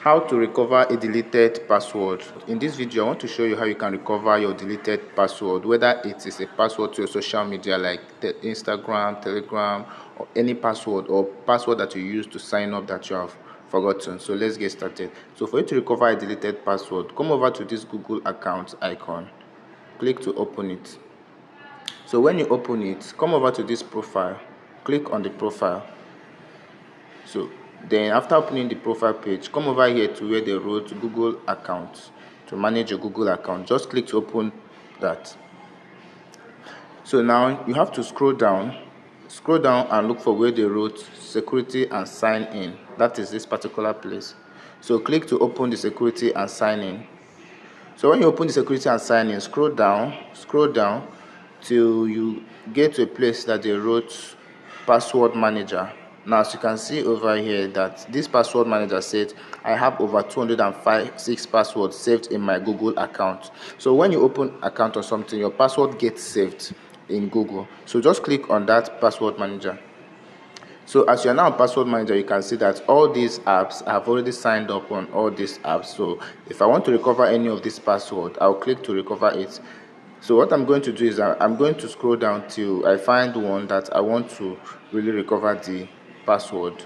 How to recover a deleted password. In this video, I want to show you how you can recover your deleted password, whether it is a password to your social media like Instagram, Telegram, or any password or password that you use to sign up that you have forgotten. So let's get started. So for you to recover a deleted password, come over to this Google account icon, click to open it. So when you open it, come over to this profile, click on the profile. So then after opening the profile page, come over here to where they wrote Google account. To manage your Google account, just click to open that. So now you have to scroll down and look for where they wrote security and sign in. That is this particular place. So click to open the security and sign in. So when you open the security and sign in, scroll down till you get to a place that they wrote password manager. Now, as you can see over here, that this password manager said I have over 256 passwords saved in my Google account. So when you open account or something, your password gets saved in Google. So just click on that password manager. So as you are now a password manager, you can see that all these apps, I have already signed up on all these apps. So if I want to recover any of this password, I'll click to recover it. So what I'm going to do is I'm going to scroll down till I find one that I want to really recover the password.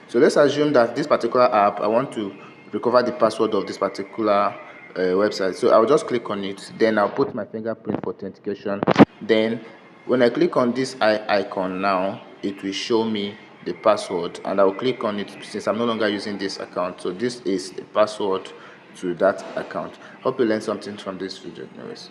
So let's assume that this particular app, I want to recover the password of this particular website. So I'll just click on it, then I'll put my fingerprint for authentication. Then when I click on this icon now, it will show me the password, and I'll click on it since I'm no longer using this account. So this is the password to that account. Hope you learned something from this video. Anyways.